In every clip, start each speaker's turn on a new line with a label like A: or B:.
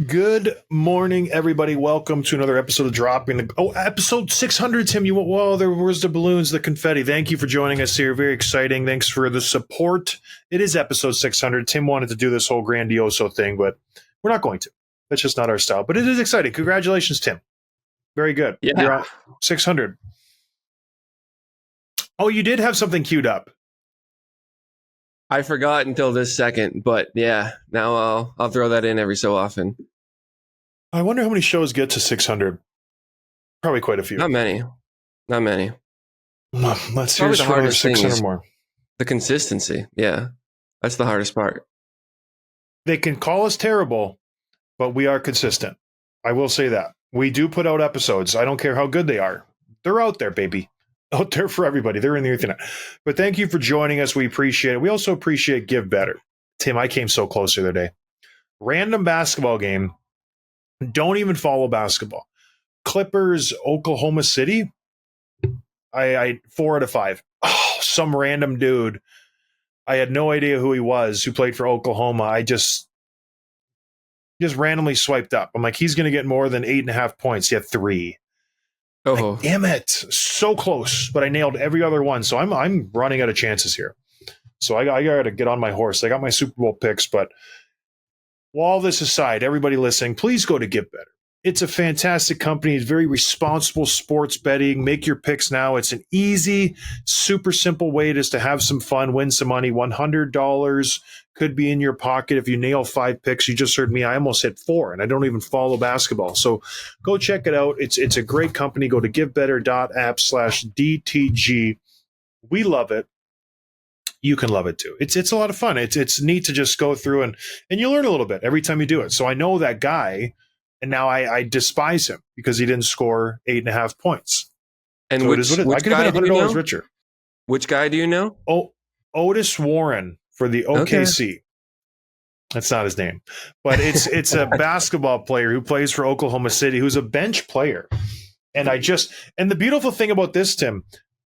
A: Good morning, everybody. Welcome to another episode of Dropping. Episode 600, Tim. There was the balloons, the confetti. Thank you for joining us here. Very exciting. Thanks for the support. It is episode 600. Tim wanted to do this whole grandioso thing, but we're not going to. That's just not our style. But it is exciting. Congratulations, Tim. Very good.
B: Yeah.
A: You're on 600. Oh, you did have something queued up.
B: I forgot until this second, but yeah, now I'll throw that in every so often.
A: I wonder how many shows get to 600. Probably quite a few.
B: Not many.
A: Let's hear for another 600 more.
B: The consistency. Yeah. That's the hardest part.
A: They can call us terrible, but we are consistent. I will say that. We do put out episodes. I don't care how good they are. They're out there, baby. Out there for everybody. They're in the internet. But thank you for joining us. We appreciate it. We also appreciate Give Bettor. Tim, I came so close the other day. Random basketball game. Don't even follow basketball. Clippers, Oklahoma City. I 4 out of 5. Oh, some random dude. I had no idea who he was who played for Oklahoma. I just randomly swiped up. I'm like, he's going to get more than 8.5 points. He had 3.
B: Oh,
A: like, damn it. So close, but I nailed every other one. So I'm running out of chances here. So I got to get on my horse. I got my Super Bowl picks, but all this aside, everybody listening, please go to Give Bettor. It's a fantastic company. It's very responsible sports betting. Make your picks now. It's an easy, super simple way just to have some fun, win some money. $100 could be in your pocket if you nail 5 picks. You just heard me. I almost hit 4, and I don't even follow basketball. So go check it out. It's a great company. Go to givebettor.app/DTG. We love it. You can love it too. It's a lot of fun. It's neat to just go through and you learn a little bit every time you do it. So I know that guy, and now I despise him because he didn't score 8.5 points.
B: And
A: so
B: which
A: I could have been $100 richer.
B: Which guy do you know?
A: Oh, Otis Warren for the OKC. Okay. That's not his name, but it's a basketball player who plays for Oklahoma City, who's a bench player. And the beautiful thing about this, Tim,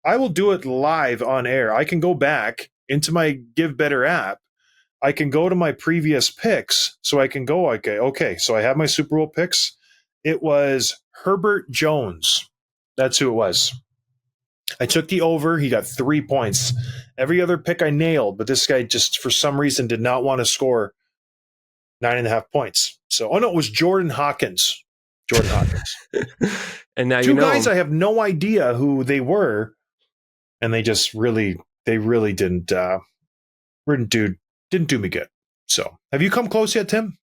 A: I will do it live on air. I can go back into my Give Bettor app. I can go to my previous picks, so I can go, okay, so I have my Super Bowl picks. It was Herbert Jones. That's who it was. I took the over. He got 3 points. Every other pick I nailed, but this guy just, for some reason, did not want to score 9.5 points. So, it was Jordan Hawkins.
B: And now
A: Two guys I have no idea who they were, and they just really didn't do me good. So, have you come close yet, Tim?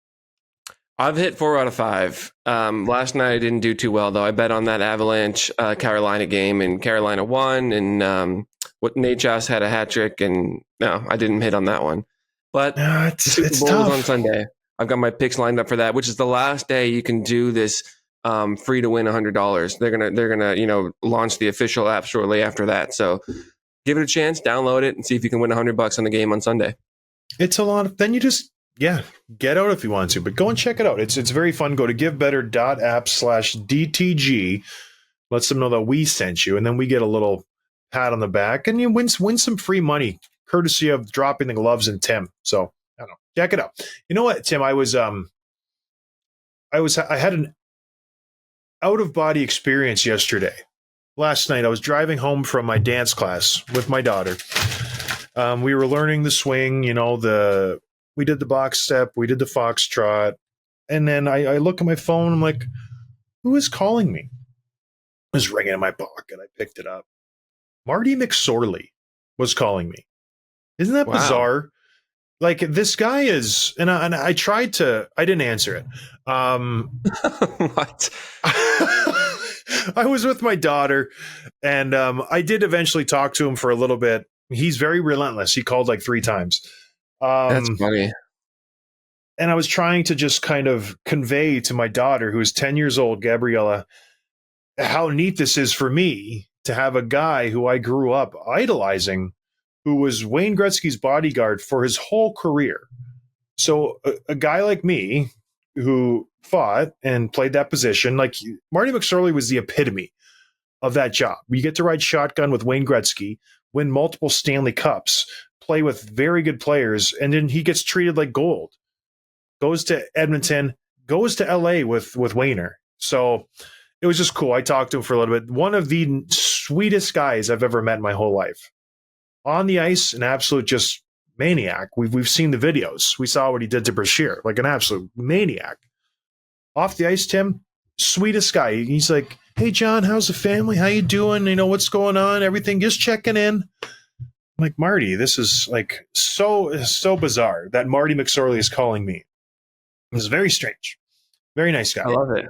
B: I've hit 4 out of 5. Last night I didn't do too well, though. I bet on that Avalanche Carolina game, and Carolina won, and Nate Joss had a hat trick, and no, I didn't hit on that one. But
A: it's
B: Super Bowl
A: tough.
B: is on Sunday. I've got my picks lined up for that, which is the last day you can do this free to win $100. They're gonna launch the official app shortly after that. So give it a chance, download it, and see if you can win $100 on the game on Sunday.
A: It's a lot of, then you just, get out if you want to, but go and check it out. It's very fun. Go to givebettor.app/DTG. Lets them know that we sent you, and then we get a little pat on the back, and you win some free money, courtesy of Dropping the Gloves and Tim. So, I don't know. Check it out. You know what, Tim? I had an out-of-body experience yesterday. Last night, I was driving home from my dance class with my daughter. We were learning the swing, we did the box step, we did the foxtrot, and then I look at my phone, I'm like, who is calling me? It was ringing in my pocket. I picked it up. Marty McSorley was calling me. Isn't that bizarre? Like, this guy is, and I tried to, I didn't answer it.
B: What?
A: I was with my daughter, and I did eventually talk to him for a little bit. He's very relentless. He called like 3 times.
B: That's funny.
A: And I was trying to just kind of convey to my daughter, who is 10 years old, Gabriella, how neat this is for me to have a guy who I grew up idolizing, who was Wayne Gretzky's bodyguard for his whole career. So a guy like me who fought and played that position, like Marty McSorley was the epitome of that job. You get to ride shotgun with Wayne Gretzky, win multiple Stanley Cups, play with very good players, and then he gets treated like gold. Goes to Edmonton, goes to L.A. with Wayner. So it was just cool. I talked to him for a little bit. One of the sweetest guys I've ever met in my whole life. On the ice, an absolute just maniac. We've seen the videos. We saw what he did to Brashear, like an absolute maniac. Off the ice, Tim, sweetest guy. He's like, "Hey, John, how's the family? How you doing? You know, what's going on? Everything, just checking in." I'm like, Marty, this is like so bizarre that Marty McSorley is calling me. It's very strange. Very nice guy.
B: I love it.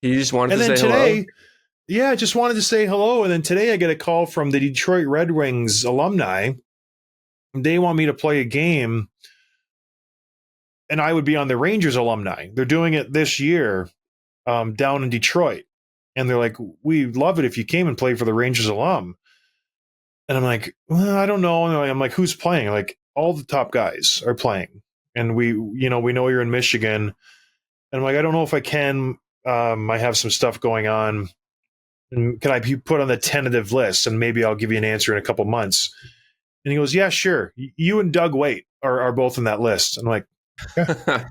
B: He just wanted
A: and
B: to say
A: today,
B: hello.
A: Yeah, just wanted to say hello. And then today I get a call from the Detroit Red Wings alumni. They want me to play a game, and I would be on the Rangers alumni. They're doing it this year down in Detroit. And they're like, "We'd love it if you came and played for the Rangers alum." And I'm like, "Well, I don't know." And I'm like, "Who's playing?" Like, all the top guys are playing. And we know you're in Michigan. And I'm like, "I don't know if I can. I have some stuff going on. And can I be put on the tentative list? And maybe I'll give you an answer in a couple months." And he goes, "Yeah, sure. You and Doug Waite are both in that list." I'm like, "Yeah,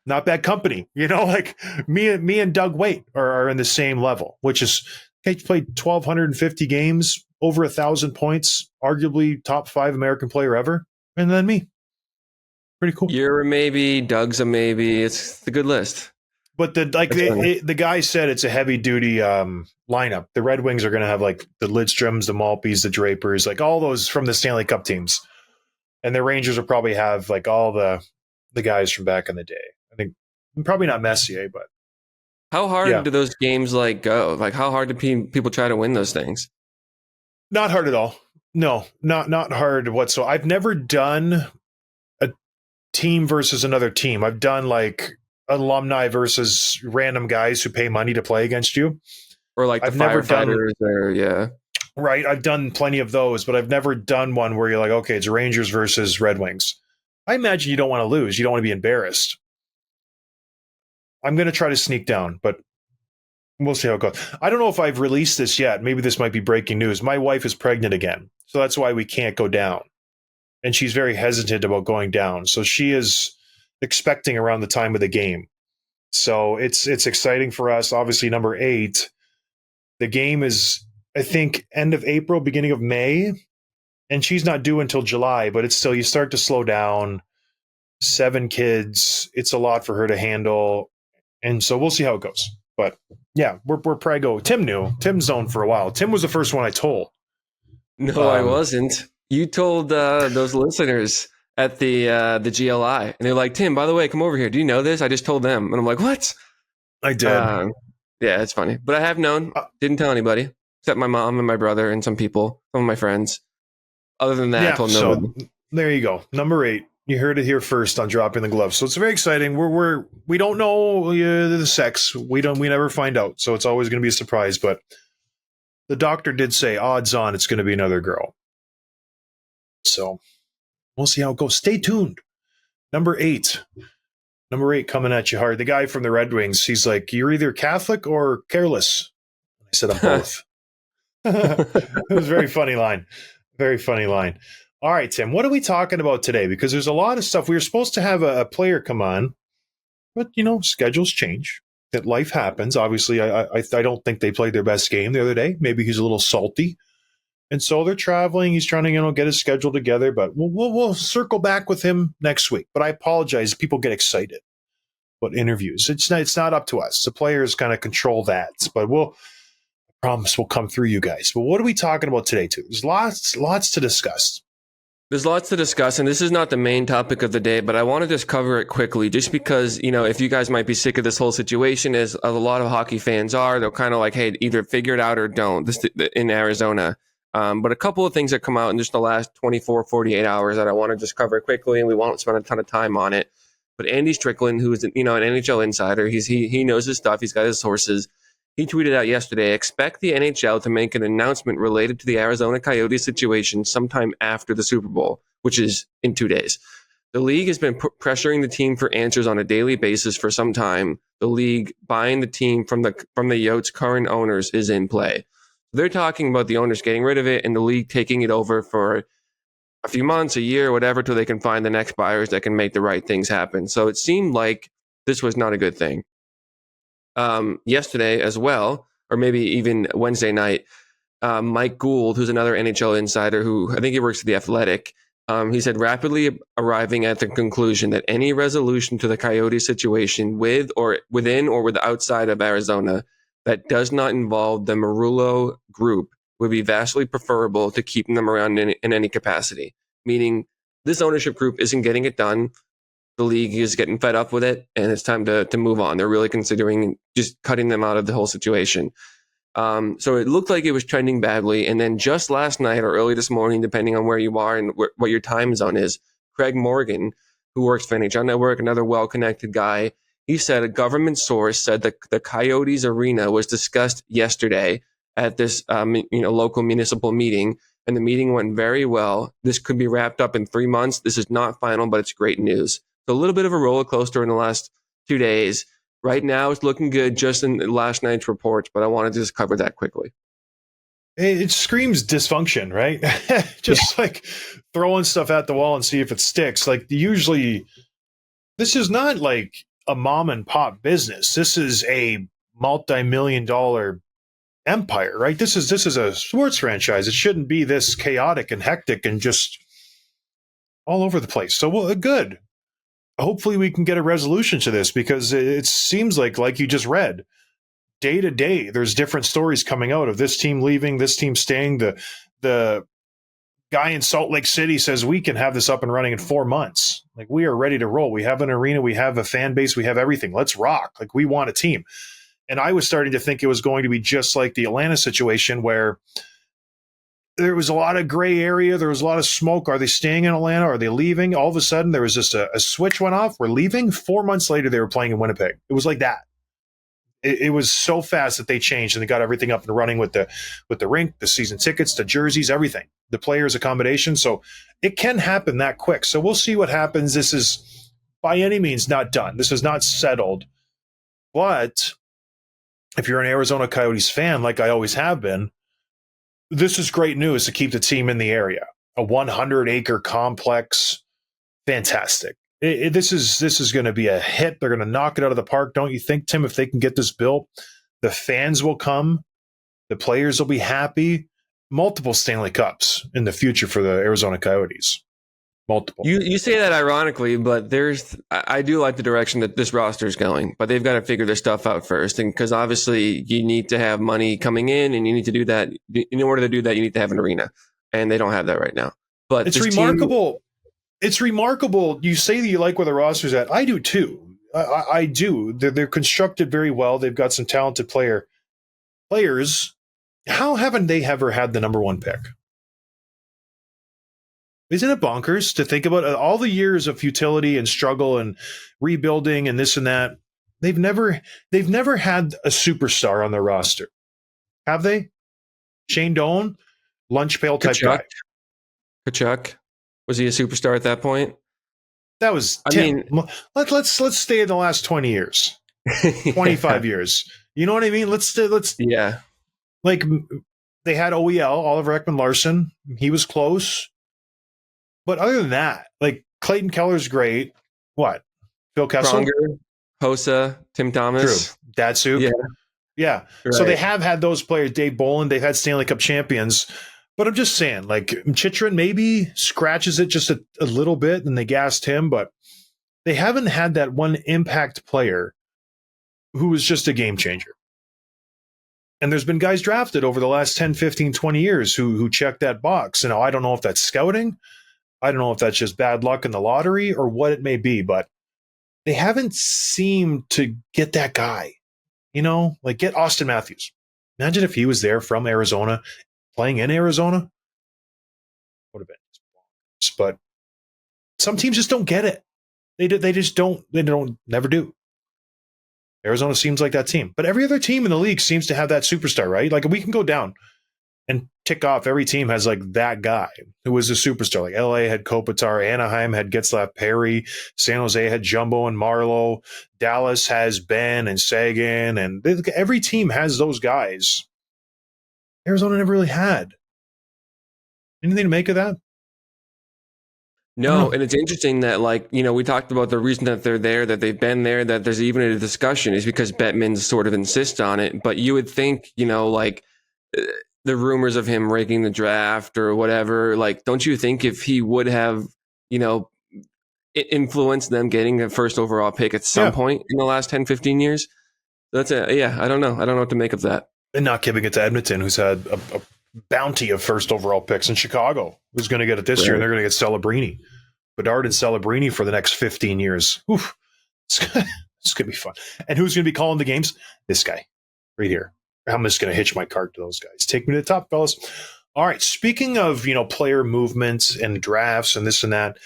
A: not bad company." Like me and Doug Waite are in the same level, which is, he played 1,250 games, over 1,000 points, arguably top 5 American player ever. And then me. Pretty cool.
B: You're a maybe, Doug's a maybe. It's a good list.
A: But the guy said it's a heavy duty lineup. The Red Wings are going to have like the Lidstroms, the Malpys, the Drapers, like all those from the Stanley Cup teams, and the Rangers will probably have like all the guys from back in the day. I think probably not Messier, but
B: how hard do those games like go? Like how hard do people try to win those things?
A: Not hard at all. No, not hard whatsoever. I've never done a team versus another team. I've done like alumni versus random guys who pay money to play against you,
B: or like the firefighters,
A: right. I've done plenty of those, but I've never done one where you're like, okay, it's Rangers versus Red Wings. I imagine you don't want to lose. You don't want to be embarrassed. I'm going to try to sneak down, but we'll see how it goes. I don't know if I've released this yet. Maybe this might be breaking news. My wife is pregnant again, so that's why we can't go down, and she's very hesitant about going down. So she is expecting around the time of the game. So it's exciting for us. Obviously, number 8, the game is, I think, end of April, beginning of May, and she's not due until July, but it's still, you start to slow down. 7 kids, it's a lot for her to handle. And so we'll see how it goes. But yeah, we're prego. Tim knew. Tim's known for a while. Tim was the first one I told.
B: No, I wasn't. You told those listeners at the GLI, and they're like, "Tim, by the way, come over here. Do you know this? I just told them." And I'm like, "What?"
A: I did.
B: Yeah, it's funny, but I have known. Didn't tell anybody except my mom and my brother and some people, some of my friends. Other than that, I told nobody.
A: So there you go. Number 8. You heard it here first on Dropping the Gloves. So it's very exciting. We don't know the sex. We never find out. So it's always going to be a surprise. But the doctor did say odds on it's going to be another girl. So we'll see how it goes. Stay tuned. Number 8 coming at you hard. The guy from the Red Wings, he's like, "You're either Catholic or careless." I said, "I'm both." It was a very funny line. Very funny line. All right, Tim, what are we talking about today? Because there's a lot of stuff. We were supposed to have a player come on, but, schedules change. That life happens. Obviously, I don't think they played their best game the other day. Maybe he's a little salty. And so they're traveling. He's trying to, get his schedule together, but we'll circle back with him next week. But I apologize. People get excited about interviews. It's not up to us. The players kind of control that, but I promise we'll come through you guys. But what are we talking about today, too? There's lots to discuss.
B: There's lots to discuss, and this is not the main topic of the day, but I want to just cover it quickly, just because, if you guys might be sick of this whole situation, as a lot of hockey fans are, they're kind of like, hey, either figure it out or don't, this in Arizona. But a couple of things that come out in just the last 24, 48 hours that I want to just cover quickly, and we won't spend a ton of time on it. But Andy Strickland, who is an NHL insider, he knows his stuff, he's got his sources. He tweeted out yesterday, expect the NHL to make an announcement related to the Arizona Coyotes situation sometime after the Super Bowl, which is in 2 days. The league has been pressuring the team for answers on a daily basis for some time. The league buying the team from the Yotes' current owners is in play. They're talking about the owners getting rid of it and the league taking it over for a few months, a year, whatever, till they can find the next buyers that can make the right things happen. So it seemed like this was not a good thing. yesterday as well, or maybe even Wednesday night. Mike Gould, who's another NHL insider who I think he works at The Athletic, he said rapidly arriving at the conclusion that any resolution to the Coyote situation with or within or with outside of Arizona that does not involve the Marullo group would be vastly preferable to keeping them around in any capacity. Meaning this ownership group isn't getting it done. The league is getting fed up with it, and it's time to move on. They're really considering just cutting them out of the whole situation. So it looked like it was trending badly. And then just last night or early this morning, depending on where you are and what your time zone is, Craig Morgan, who works for NHL Network, another well-connected guy, he said a government source said that the Coyotes arena was discussed yesterday at this local municipal meeting, and the meeting went very well. This could be wrapped up in 3 months. This is not final, but it's great news. So a little bit of a roller coaster in the last 2 days. Right now, it's looking good just in last night's reports, but I wanted to just cover that quickly.
A: It screams dysfunction, right? Just like throwing stuff at the wall and see if it sticks. Like usually, this is not like a mom and pop business. This is a multi-million-dollar empire, right? This is a sports franchise. It shouldn't be this chaotic and hectic and just all over the place. So, well, good. Hopefully we can get a resolution to this, because it seems like you just read, day to day, there's different stories coming out of this team leaving, this team staying. The guy in Salt Lake City says we can have this up and running in 4 months. Like, we are ready to roll. We have an arena, we have a fan base, we have everything. Let's rock. Like, we want a team. And I was starting to think it was going to be just like the Atlanta situation, where there was a lot of gray area. There was a lot of smoke. Are they staying in Atlanta? Are they leaving? All of a sudden, there was just a switch went off. We're leaving. 4 months later, they were playing in Winnipeg. It was like that. It was so fast that they changed, and they got everything up and running with the rink, the season tickets, the jerseys, everything, the players' accommodation. So it can happen that quick. So we'll see what happens. This is by any means not done. This is not settled. But if you're an Arizona Coyotes fan, like I always have been, this is great news to keep the team in the area. A 100-acre complex, fantastic. This is going to be a hit. They're going to knock it out of the park, don't you think, Tim? If they can get this built, the fans will come, the players will be happy. Multiple Stanley Cups in the future for the Arizona Coyotes. Multiple.
B: You say that ironically, but I do like the direction that this roster is going, but they've got to figure their stuff out first. And because obviously you need to have money coming in, and you need to do that. In order to do that, you need to have an arena, and they don't have that right now. But
A: it's remarkable. It's remarkable. You say that you like where the roster's at. I do too. I do. They're constructed very well. They've got some talented players. How haven't they ever had the number one pick? Isn't it bonkers to think about all the years of futility and struggle and rebuilding and this and that? They've never had a superstar on their roster, have they? Shane Doan, lunch pail type guy.
B: Kachuk, was he a superstar at that point?
A: That was Tim. Let's stay in the last 20 years, 25 years. You know what I mean? Let's
B: yeah.
A: Like, they had OEL, Oliver Ekman-Larsson. He was close. But other than that, like, Clayton Keller's great. What? Phil Kessel?
B: Pronger, Hossa, Tim Thomas.
A: True. Datsuk. Yeah. Right. So they have had those players. Dave Bolland, they've had Stanley Cup champions. But I'm just saying, like, Chychrun maybe scratches it just a little bit, and they gassed him. But they haven't had that one impact player who was just a game changer. And there's been guys drafted over the last 10, 15, 20 years who check that box. And I don't know if that's scouting. I don't know if that's just bad luck in the lottery or what it may be, but they haven't seemed to get that guy, like get Austin Matthews. Imagine if he was there from Arizona, playing in Arizona. Would have been. But some teams just don't get it. They just don't. They never do. Arizona seems like that team, but every other team in the league seems to have that superstar, right? Like, we can go down and tick off. Every team has like that guy who was a superstar. Like LA had Kopitar, Anaheim had Getzlaf Perry, San Jose had Jumbo and Marlowe, Dallas has Ben and Sagan, and every team has those guys. Arizona never really had. Anything to make of that? I don't
B: No,
A: know.
B: and it's interesting that, like, we talked about the reason that they're there, that they've been there, that there's even a discussion is because Bettman sort of insists on it. But you would think, like uh, the rumors of him raking the draft or whatever, like, don't you think if he would have, you know, influenced them getting a first overall pick at some
A: Yeah,
B: point in the last 10, 15 years? Yeah, I don't know. I don't know what to make of that.
A: and not giving it to Edmonton, who's had a bounty of first overall picks, in Chicago, who's going to get it this year, and
B: Right.
A: they're going to get Celebrini, Bedard and Celebrini for the next 15 years. Oof. It's going to be fun. And who's going to be calling the games? This guy right here. I'm just going to hitch my cart to those guys. Take me to the top, fellas. All right. Speaking of, player movements and drafts and this and that,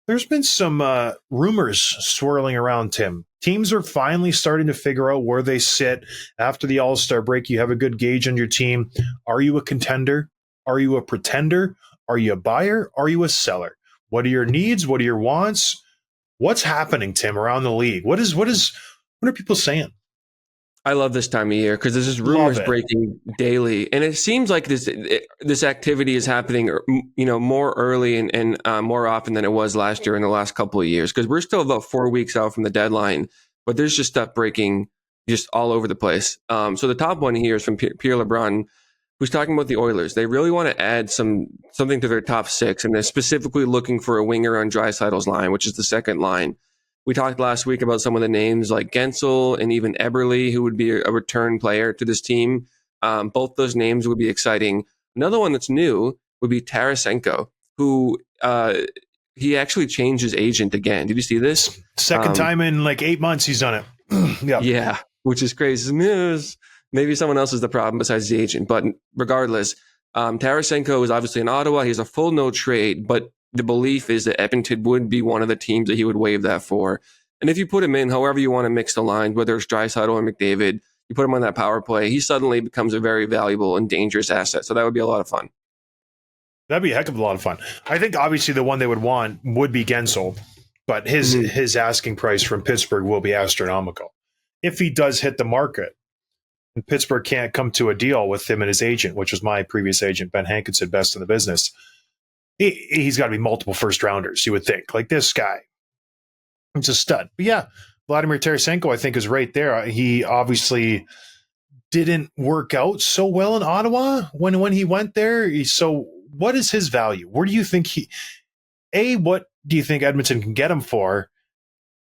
A: there's been some rumors swirling around, Tim. Teams are finally starting to figure out where they sit after the All-Star break. You have a good gauge on your team. Are you a contender? Are you a pretender? Are you a buyer? Are you a seller? What are your needs? What are your wants? What's happening, Tim, around the league? What are people saying?
B: I love this time of year because there's just
A: Love
B: rumors
A: it.
B: breaking daily, and it seems like this activity is happening, more early and more often than it was last year in the last couple of years. Because we're still about 4 weeks out from the deadline, but there's just stuff breaking just all over the place. So the top one here is from Pierre LeBrun, who's talking about the Oilers. They really want to add something to their top six, and they're specifically looking for a winger on Draisaitl's line, which is the second line. We talked last week about some of the names like Gensel and even Eberle, who would be a return player to this team. Both those names would be exciting. Another one that's new would be Tarasenko, who he actually changed his agent again. Did you see this?
A: Second time in like 8 months he's done it. Yeah.
B: Yeah, which is crazy. Maybe someone else is the problem besides the agent. But regardless, Tarasenko is obviously in Ottawa. He has a full no trade, but the belief is that Edmonton would be one of the teams that he would waive that for. And if you put him in, however you want to mix the lines, whether it's Draisaitl or McDavid, you put him on that power play, he suddenly becomes a very valuable and dangerous asset. So that would be a lot of fun.
A: That'd be a heck of a lot of fun. I think obviously the one they would want would be Gensel, but his asking price from Pittsburgh will be astronomical. If he does hit the market, and Pittsburgh can't come to a deal with him and his agent, which was my previous agent, Ben Hankinson, best in the business, he's got to be multiple first rounders, you would think. Like this guy, it's a stud. But yeah, Vladimir Tarasenko, I think, is right there. He obviously didn't work out so well in Ottawa when he went there. So what is his value? Where do you think what do you think Edmonton can get him for?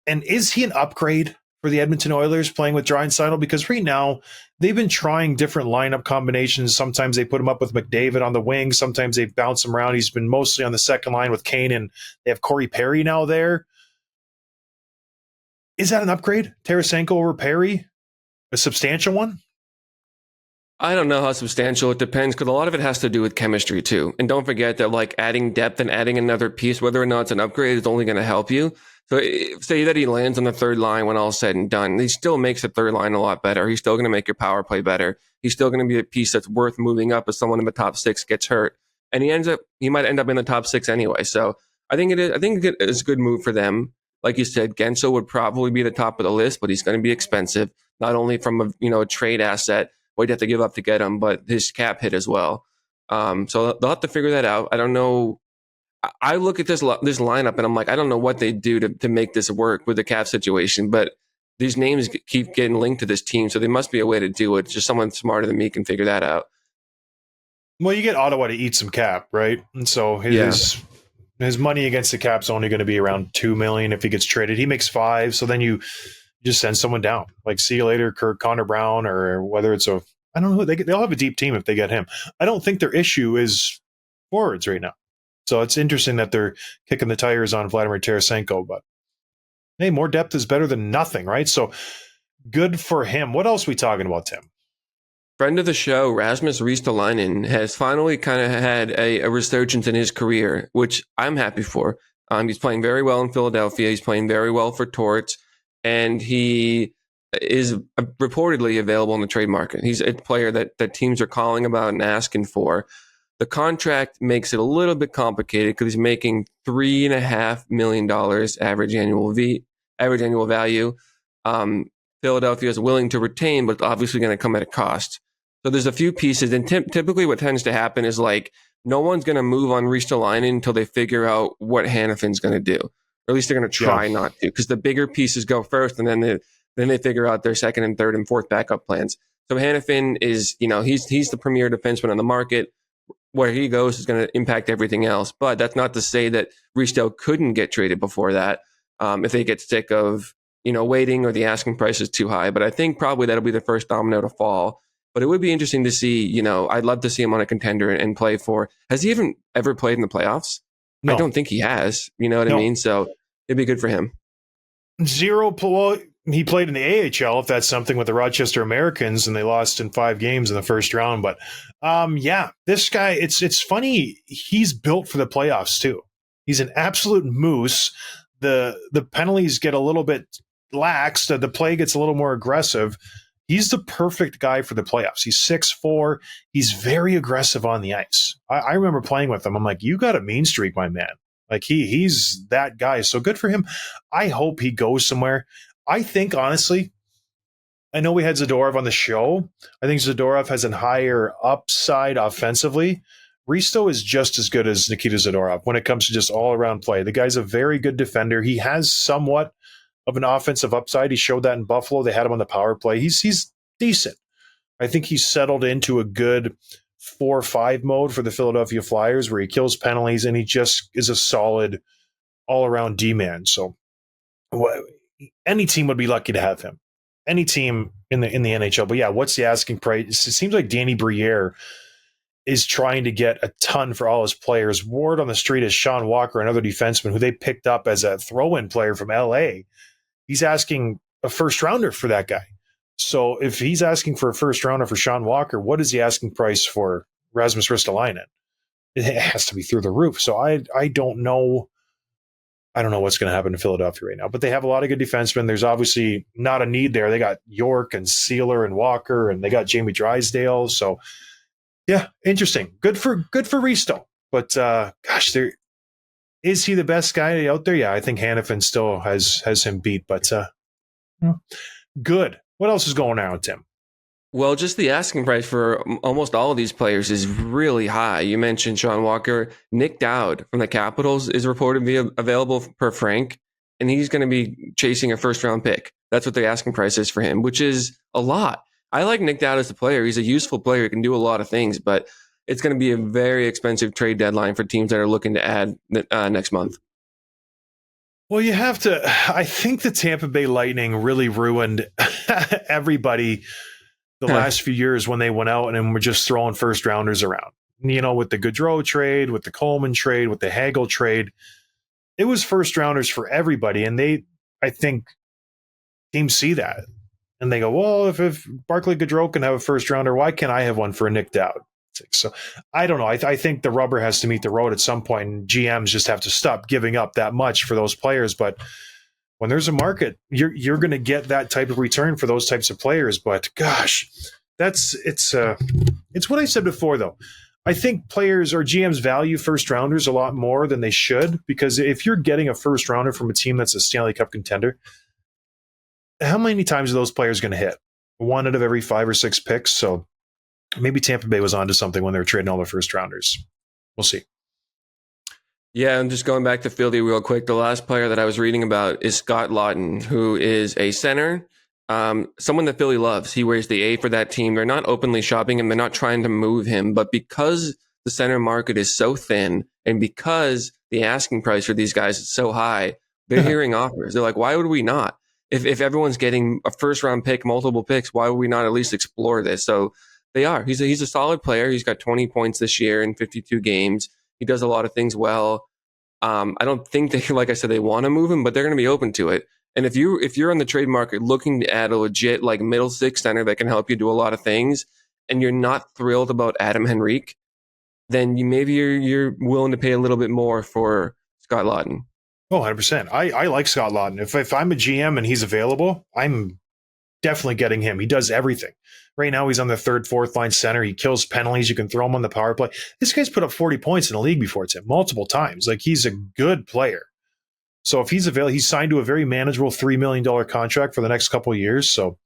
A: And is he an upgrade for the Edmonton Oilers playing with Draisaitl? Because right now they've been trying different lineup combinations. Sometimes they put him up with McDavid on the wing. Sometimes they bounce him around. He's been mostly on the second line with Kane, and they have Corey Perry now there. Is that an upgrade? Tarasenko over Perry? A substantial one?
B: I don't know how substantial it depends because a lot of it has to do with chemistry too. And don't forget that like adding depth and adding another piece, whether or not it's an upgrade, is only going to help you. So say that he lands on the third line when all's said and done. He still makes the third line a lot better. He's still going to make your power play better. He's still going to be a piece that's worth moving up if someone in the top six gets hurt. And he might end up in the top six anyway. So I think it is a good move for them. Like you said, Gensel would probably be the top of the list, but he's going to be expensive, not only from a trade asset, what you'd have to give up to get him, but his cap hit as well. So they'll have to figure that out. I don't know. I look at this lineup and I'm like, I don't know what they do to make this work with the cap situation, but these names keep getting linked to this team, so there must be a way to do it. Just someone smarter than me can figure that out.
A: Well, you get Ottawa to eat some cap, right? And so his money against the cap's only going to be around $2 million if he gets traded. He makes $5 million, so then you just send someone down. Like, see you later, Connor Brown, or whether it's I don't know. They'll have a deep team if they get him. I don't think their issue is forwards right now. So it's interesting that they're kicking the tires on Vladimir Tarasenko, but hey, more depth is better than nothing, right? So good for him. What else are we talking about, Tim?
B: Friend of the show, Rasmus Ristolainen, has finally kind of had a resurgence in his career, which I'm happy for. He's playing very well in Philadelphia. He's playing very well for Torts, and he is reportedly available in the trade market. He's a player that teams are calling about and asking for. The contract makes it a little bit complicated because he's making $3.5 million average annual value. Philadelphia is willing to retain, but obviously going to come at a cost. So there's a few pieces, and typically what tends to happen is like no one's going to move on Ristolainen until they figure out what Hanifin's going to do. Or at least they're going to try not to, because the bigger pieces go first, and then they figure out their second and third and fourth backup plans. So Hanifin is, he's the premier defenseman on the market. Where he goes is going to impact everything else. But that's not to say that Risto couldn't get traded before that if they get sick of, waiting or the asking price is too high. But I think probably that'll be the first domino to fall. But it would be interesting to see, I'd love to see him on a contender and play for. Has he even ever played in the playoffs? No. I don't think he has. You know what I mean? So it'd be good for him.
A: Well, he played in the AHL, if that's something, with the Rochester Americans, and they lost in 5 games in the first round. But this guy, it's funny. He's built for the playoffs too. He's an absolute moose. The penalties get a little bit lax. The play gets a little more aggressive. He's the perfect guy for the playoffs. He's 6'4". He's very aggressive on the ice. I remember playing with him. I'm like, you got a mean streak, my man. Like he's that guy. So good for him. I hope he goes somewhere. I think, honestly, I know we had Zadorov on the show. I think Zadorov has a higher upside offensively. Risto is just as good as Nikita Zadorov when it comes to just all-around play. The guy's a very good defender. He has somewhat of an offensive upside. He showed that in Buffalo. They had him on the power play. He's decent. I think he's settled into a good 4-5 mode for the Philadelphia Flyers where he kills penalties and he just is a solid all-around D-man. So any team would be lucky to have him. Any team in the NHL. But yeah, what's the asking price? It seems like Danny Briere is trying to get a ton for all his players. Word on the street is Sean Walker, another defenseman who they picked up as a throw-in player from L.A. He's asking a first-rounder for that guy. So if he's asking for a first-rounder for Sean Walker, what is the asking price for Rasmus Ristolainen? It has to be through the roof. So I don't know. I don't know what's going to happen in Philadelphia right now, but they have a lot of good defensemen. There's obviously not a need there. They got York and Sealer and Walker, and they got Jamie Drysdale. So, yeah, interesting. Good for Risto. But gosh, is he the best guy out there? Yeah, I think Hanifin still has him beat. But good. What else is going on, Tim?
B: Well, just the asking price for almost all of these players is really high. You mentioned Sean Walker. Nic Dowd from the Capitals is reportedly available per Frank, and he's going to be chasing a first-round pick. That's what the asking price is for him, which is a lot. I like Nic Dowd as a player. He's a useful player. He can do a lot of things, but it's going to be a very expensive trade deadline for teams that are looking to add next month.
A: Well, you have to. I think the Tampa Bay Lightning really ruined everybody the last few years when they went out and were just throwing first rounders around. With the Gaudreau trade, with the Coleman trade, with the Hagel trade, it was first rounders for everybody. And I think teams see that and they go, well, if Barclay Gaudreau can have a first rounder, why can't I have one for a Nic Dowd? So I don't know. I think the rubber has to meet the road at some point, and GMs just have to stop giving up that much for those players. But when there's a market, you're going to get that type of return for those types of players. But gosh, it's what I said before, though. I think players or GMs value first rounders a lot more than they should, because if you're getting a first rounder from a team that's a Stanley Cup contender, how many times are those players going to hit? 1 out of every 5 or 6 picks. So maybe Tampa Bay was onto something when they were trading all the first rounders. We'll see.
B: Yeah, and just going back to Philly real quick, the last player that I was reading about is Scott Laughton, who is a center, someone that Philly loves. He wears the A for that team. They're not openly shopping him. They're not trying to move him. But because the center market is so thin and because the asking price for these guys is so high, they're hearing offers. They're like, why would we not? If everyone's getting a first-round pick, multiple picks, why would we not at least explore this? So they are. He's a solid player. He's got 20 points this year in 52 games. He does a lot of things well. I don't think they, like I said, they want to move him, but they're going to be open to it. And if you're on the trade market looking to add a legit like middle six center that can help you do a lot of things, and you're not thrilled about Adam Henrique, then you're willing to pay a little bit more for Scott Laughton.
A: Oh, 100%. I like Scott Laughton. If I'm a GM and he's available, I'm definitely getting him. He does everything. Right now, he's on the third, fourth line center. He kills penalties. You can throw him on the power play. This guy's put up 40 points in the league before, Tim, multiple times. Like, he's a good player. So if he's available, he's signed to a very manageable $3 million contract for the next couple of years. So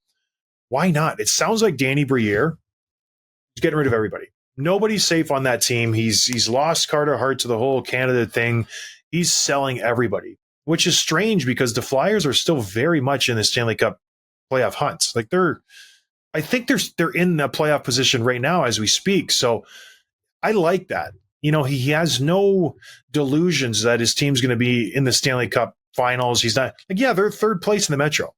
A: why not? It sounds like Danny Briere is getting rid of everybody. Nobody's safe on that team. He's lost Carter Hart to the whole Canada thing. He's selling everybody, which is strange because the Flyers are still very much in the Stanley Cup playoff hunts. Like I think they're in a playoff position right now as we speak. So I like that. He has no delusions that his team's going to be in the Stanley Cup finals. He's not like, yeah, they're third place in the Metro.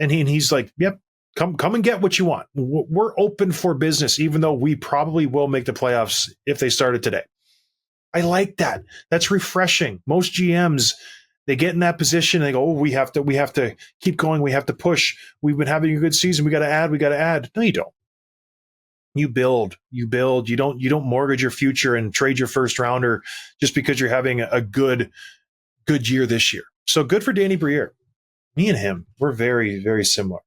A: And he's like, yep, come and get what you want. We're open for business, even though we probably will make the playoffs if they started today. I like that. That's refreshing. Most GMs, they get in that position and they go, oh, we have to keep going. We have to push. We've been having a good season. We got to add. No, you don't. You build. You don't mortgage your future and trade your first rounder just because you're having a good year this year. So good for Danny Briere. Me and him, we're very, very similar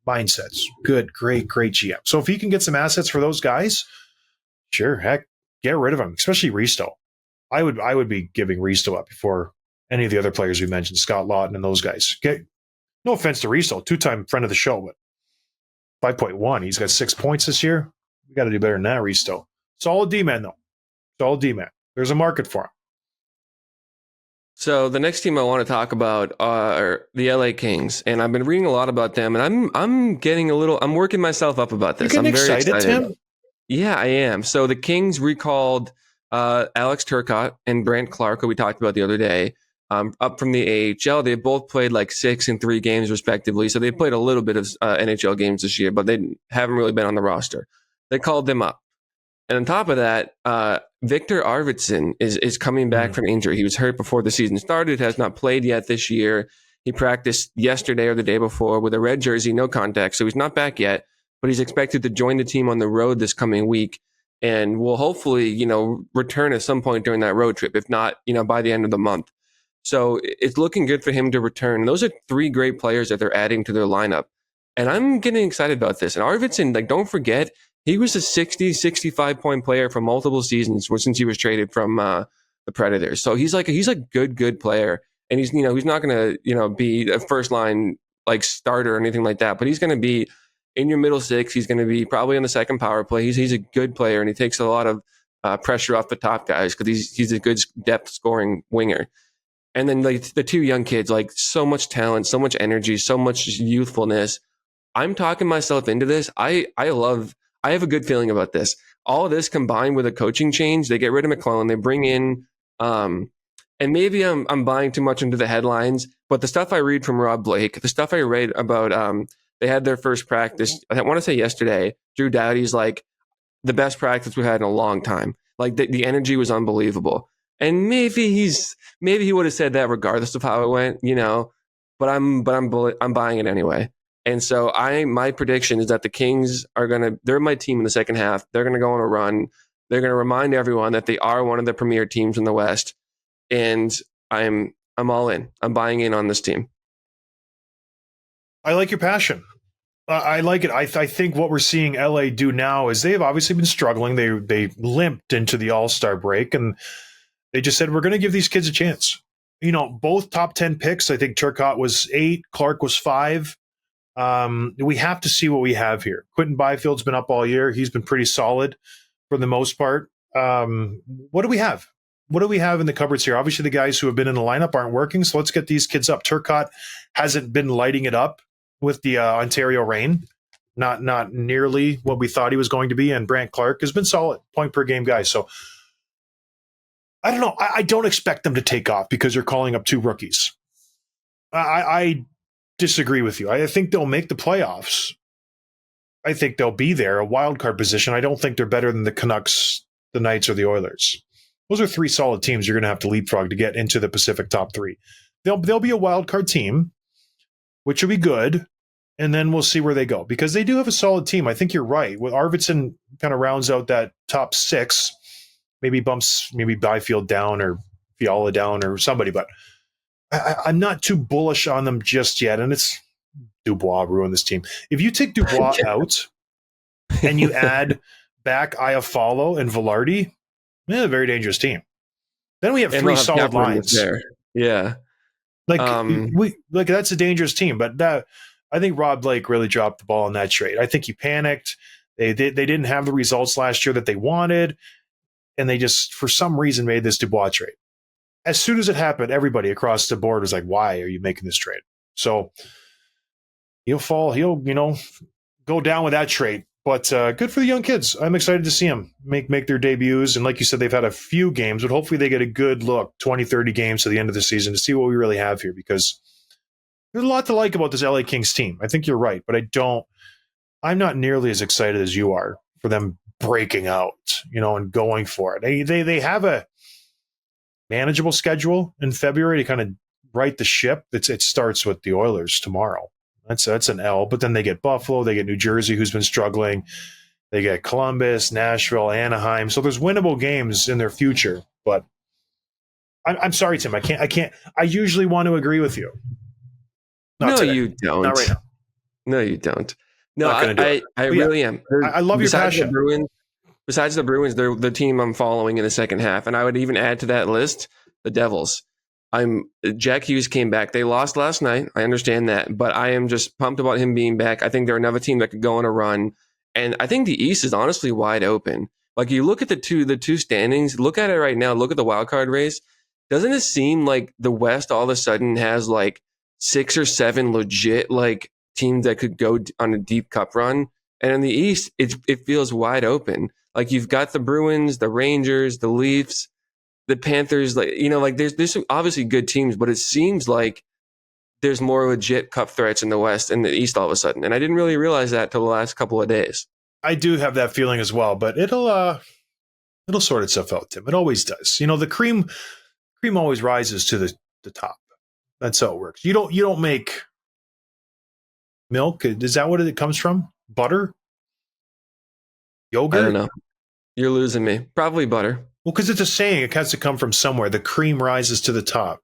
A: mindsets. Good, great GM. So if he can get some assets for those guys, sure, heck, get rid of him, especially Risto. I would be giving Risto up before any of the other players we mentioned, Scott Laughton and those guys. No offense to Risto, 2-time friend of the show, but 5.1. He's got 6 points this year. We got to do better than that, Risto. Solid D-man, though. Solid D-man. There's a market for him.
B: So the next team I want to talk about are the L.A.Kings, and I've been reading a lot about them, and I'm working myself up about this.
A: You're
B: I'm very
A: excited, Tim?
B: Yeah, I am. So the Kings recalled Alex Turcotte and Brant Clark, who we talked about the other day, up from the AHL. They both played like 6 and 3 games respectively, so they played a little bit of NHL games this year, but they haven't really been on the roster. They called them up. And on top of that, Viktor Arvidsson is coming back from injury. He was hurt before the season started, has not played yet this year. He practiced yesterday or the day before with a red jersey, no contact, so he's not back yet, but he's expected to join the team on the road this coming week and will hopefully, return at some point during that road trip, if not, by the end of the month. So it's looking good for him to return. Those are 3 great players that they're adding to their lineup. And I'm getting excited about this. And Arvidsson, don't forget, he was a 60, 65-point player for multiple seasons since he was traded from the Predators. So he's a good player, and he's not going to be a first line starter or anything like that. But he's going to be in your middle six. He's going to be probably on the second power play. He's a good player, and he takes a lot of pressure off the top guys because he's a good depth scoring winger. And then the 2 young kids, so much talent, so much energy, so much youthfulness. I'm talking myself into this. I have a good feeling about this. All of this combined with a coaching change, they get rid of McClellan, they bring in, and maybe I'm buying too much into the headlines, but the stuff I read from Rob Blake, the stuff I read about, they had their first practice, I want to say yesterday, Drew Doughty's the best practice we've had in a long time. The energy was unbelievable. And maybe he would have said that regardless of how it went, but I'm buying it anyway. And so my prediction is that the Kings they're my team in the second half. They're going to go on a run. They're going to remind everyone that they are one of the premier teams in the West. And I'm all in. I'm buying in on this team.
A: I like your passion. I like it. I think what we're seeing LA do now is they've obviously been struggling. They limped into the All-Star break, and they just said, we're going to give these kids a chance. Both top 10 picks. I think Turcotte was 8, Clark was 5. We have to see what we have here. Quentin Byfield's been up all year. He's been pretty solid for the most part. What do we have? What do we have in the cupboards here? Obviously, the guys who have been in the lineup aren't working, so let's get these kids up. Turcotte hasn't been lighting it up with the Ontario Reign. Not nearly what we thought he was going to be, and Brant Clark has been solid, point per game guy. So I don't know. I don't expect them to take off because you're calling up 2 rookies. I disagree with you. I think they'll make the playoffs. I think they'll be there, a wild card position. I don't think they're better than the Canucks, the Knights, or the Oilers. Those are 3 solid teams you're going to have to leapfrog to get into the Pacific top 3. They'll be a wild card team, which will be good, and then we'll see where they go because they do have a solid team. I think you're right. With Arvidsson kind of rounds out that top 6, maybe bumps Byfield down or Fiala down or somebody, but I'm not too bullish on them just yet, and it's Dubois ruined this team. If you take Dubois out and you add back Iafallo and Velarde, a very dangerous team. Then we have 3 solid lines.
B: There. Yeah.
A: That's a dangerous team, but I think Rob Blake really dropped the ball in that trade. I think he panicked. They didn't have the results last year that they wanted, and they just, for some reason, made this Dubois trade. As soon as it happened, everybody across the board was like, why are you making this trade? So he'll go down with that trade. But good for the young kids. I'm excited to see them make their debuts. And like you said, they've had a few games, but hopefully they get a good look, 20, 30 games to the end of the season to see what we really have here, because there's a lot to like about this LA Kings team. I think you're right, but I'm not nearly as excited as you are for them breaking out, and going for it. They have a manageable schedule in February to kind of right the ship. It starts with the Oilers tomorrow. That's an L, but then they get Buffalo, they get New Jersey, who's been struggling. They get Columbus, Nashville, Anaheim. So there's winnable games in their future. But I'm sorry, Tim. I can't. I usually want to agree with you.
B: No, you don't.
A: Not right now.
B: No, you don't. No,
A: I
B: really am.
A: I love your passion.
B: Besides the Bruins, they're the team I'm following in the second half, and I would even add to that list the Devils. Jack Hughes came back. They lost last night. I understand that, but I am just pumped about him being back. I think they're another team that could go on a run, and I think the East is honestly wide open. Like, you look at the two standings, look at it right now. Look at the wild card race. Doesn't it seem like the West all of a sudden has like 6 or 7 legit like teams that could go on a deep cup run? And in the East, it feels wide open. Like, you've got the Bruins, the Rangers, the Leafs, the Panthers. Like there's some obviously good teams, but it seems like there's more legit cup threats in the West and the East all of a sudden. And I didn't really realize that till the last couple of days.
A: I do have that feeling as well, but it'll sort itself out, Tim. It always does. The cream always rises to the top. That's how it works. You don't make milk. Is that what it comes from? Butter? Yogurt?
B: I don't know. You're losing me. Probably butter.
A: Well, because it's a saying. It has to come from somewhere. The cream rises to the top.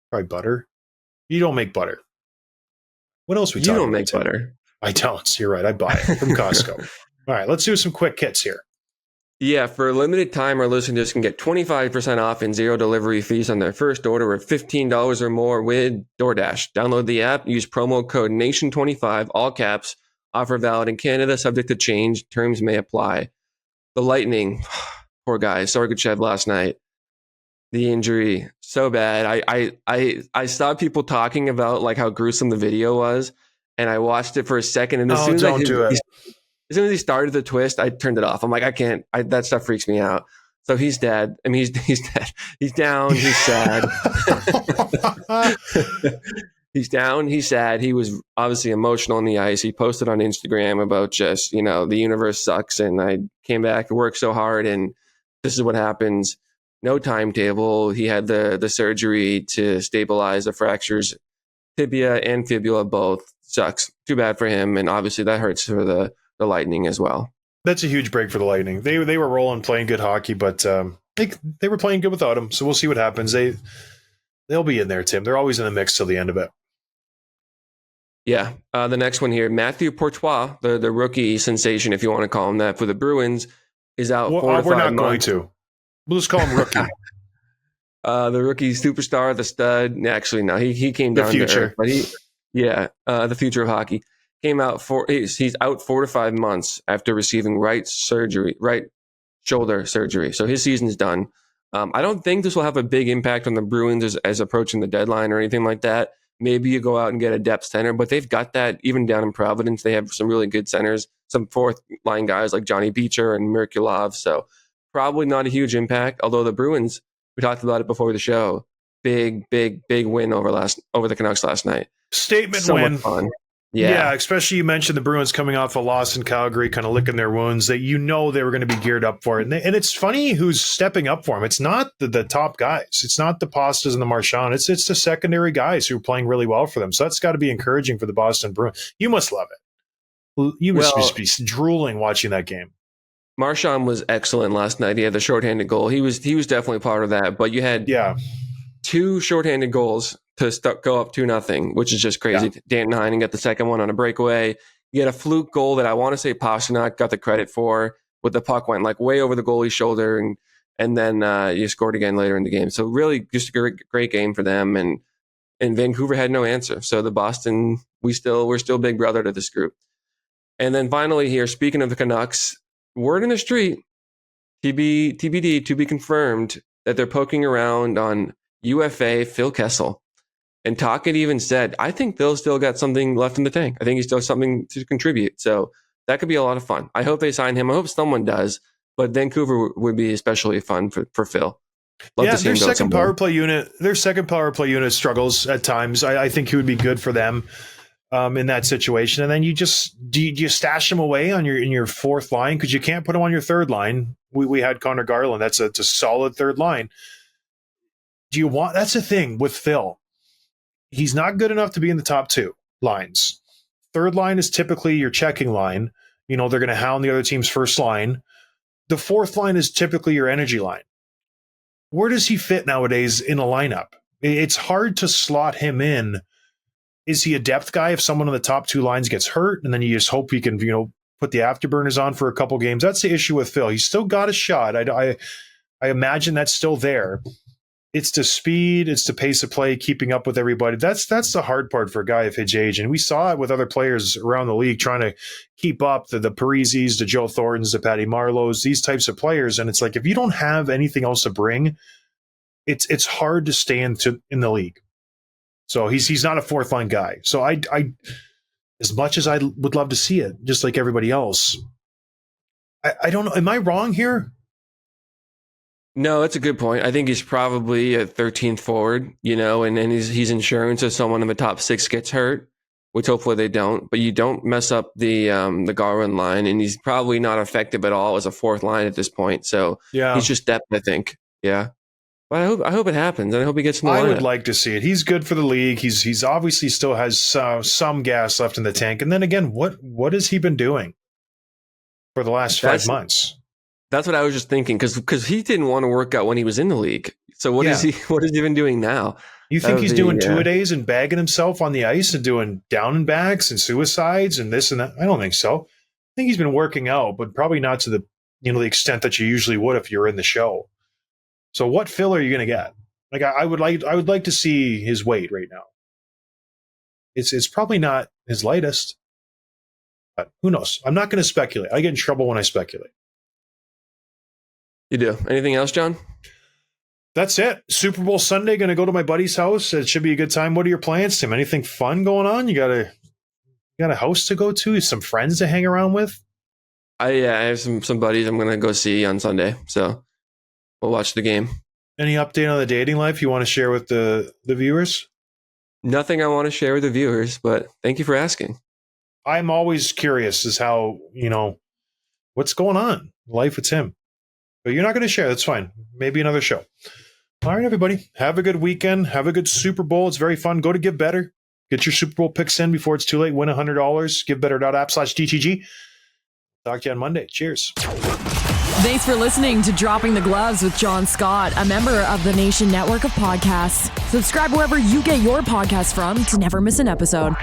A: Probably butter. You don't make butter. What else we talking about?
B: You don't make butter.
A: I don't. You're right. I buy it from Costco. All right, let's do some quick hits here.
B: Yeah, for a limited time, our listeners can get 25% off and 0 delivery fees on their first order of $15 or more with DoorDash. Download the app, use promo code NATION25, all caps. Offer valid in Canada, subject to change. Terms may apply. The Lightning, poor guy, Sergachev last night. The injury, so bad. I saw people talking about like how gruesome the video was, and I watched it for a second. And as soon as he started the twist, I turned it off. I'm like, I can't. That stuff freaks me out. So he's dead. I mean, he's dead. He's down. He's sad. He's down. He's sad. He was obviously emotional on the ice. He posted on Instagram about just, the universe sucks, and I came back to work so hard, and this is what happens. No timetable. He had the surgery to stabilize the fractures, tibia and fibula both. Sucks. Too bad for him, and obviously that hurts for the Lightning as well.
A: That's a huge break for the Lightning. They were rolling, playing good hockey, but they were playing good without him. So we'll see what happens. They'll be in there, Tim. They're always in the mix till the end of it.
B: Yeah. The next one here, Matthew Poitras, the rookie sensation, if you want to call him that, for the Bruins, is out 4 to 5 months.
A: We're not going to. We'll just call him rookie.
B: The rookie superstar, the stud. Actually, no, he came down to earth, but the future of hockey. Came out he's out 4 to 5 months after receiving right shoulder surgery. So his season's done. I don't think this will have a big impact on the Bruins as approaching the deadline or anything like that. Maybe you go out and get a depth center, but they've got that even down in Providence. They have some really good centers, some fourth line guys like Johnny Beecher and Merkulov. So probably not a huge impact. Although the Bruins, we talked about it before the show, big win over the Canucks last night.
A: Statement win.
B: Much fun.
A: Yeah, especially you mentioned the Bruins coming off a loss in Calgary, kind of licking their wounds. That they were going to be geared up for it. And it's funny who's stepping up for them. It's not the top guys. It's not the Pastas and the Marchand. It's the secondary guys who are playing really well for them. So that's got to be encouraging for the Boston Bruins. You must love it. You must be drooling watching that game.
B: Marchand was excellent last night. He had the shorthanded goal. He was definitely part of that. But you had 2 shorthanded goals to go up 2-0, which is just crazy. Yeah. Danton Heinen got the second one on a breakaway. You had a fluke goal that I want to say Pastrnak got the credit for, with the puck went like way over the goalie's shoulder, and then you scored again later in the game. So really just a great game for them, and Vancouver had no answer. So the Boston, we're still big brother to this group. And then finally here, speaking of the Canucks, word in the street, TBD, to be confirmed, that they're poking around on UFA Phil Kessel. And Tocchet even said, I think Phil's still got something left in the tank. I think he's still something to contribute. So that could be a lot of fun. I hope they sign him. I hope someone does. But Vancouver would be especially fun for Phil. Love to see
A: their
B: him go
A: second
B: somewhere.
A: Their second power play unit struggles at times. I think he would be good for them in that situation. And then you stash him away in your fourth line because you can't put him on your third line. We had Connor Garland. It's a solid third line. That's the thing with Phil. He's not good enough to be in the top two lines. Third line is typically your checking line. They're going to hound the other team's first line. The fourth line is typically your energy line. Where does he fit nowadays in a lineup? It's hard to slot him in. Is he a depth guy if someone on the top two lines gets hurt, and then you just hope he can, put the afterburners on for a couple games? That's the issue with Phil. He's still got a shot. I imagine that's still there. It's the speed, it's the pace of play, keeping up with everybody. That's the hard part for a guy of his age. And we saw it with other players around the league trying to keep up, the Parisis, the Joe Thorntons, the Patty Marlows, these types of players. And it's like, if you don't have anything else to bring, it's hard to stay in the league. So he's not a fourth line guy. So I as much as I would love to see it, just like everybody else, I don't know. Am I wrong here?
B: No, that's a good point. I think he's probably a 13th forward, and he's insurance if someone in the top six gets hurt, which hopefully they don't. But you don't mess up the Garland line, and he's probably not effective at all as a fourth line at this point. So he's just depth, I think. Yeah, but I hope it happens, and I hope he gets in the lineup.
A: I would like to see it. He's good for the league. He's obviously still has some gas left in the tank. And then again, what has he been doing for the last 5 months?
B: That's what I was just thinking, because he didn't want to work out when he was in the league. So what is he even doing now?
A: You think he's doing two-a-days and bagging himself on the ice and doing down and backs and suicides and this and that? I don't think so. I think he's been working out, but probably not to the the extent that you usually would if you're in the show. So what Phil are you going to get? Like I would like to see his weight right now. It's probably not his lightest, but who knows? I'm not going to speculate. I get in trouble when I speculate.
B: You do. Anything else, John?
A: That's it. Super Bowl Sunday. Going to go to my buddy's house. It should be a good time. What are your plans, Tim? Anything fun going on? You got a house to go to? Some friends to hang around with?
B: I have some buddies I'm going to go see on Sunday. So we'll watch the game.
A: Any update on the dating life you want to share with the viewers?
B: Nothing I want to share with the viewers, but thank you for asking.
A: I'm always curious as how, what's going on in life with Tim. But you're not going to share. That's fine. Maybe another show. All right, everybody. Have a good weekend. Have a good Super Bowl. It's very fun. Go to Give Bettor. Get your Super Bowl picks in before it's too late. Win $100. GiveBettor.app/DTG. Talk to you on Monday. Cheers.
C: Thanks for listening to Dropping the Gloves with John Scott, a member of the Nation Network of Podcasts. Subscribe wherever you get your podcasts from to never miss an episode.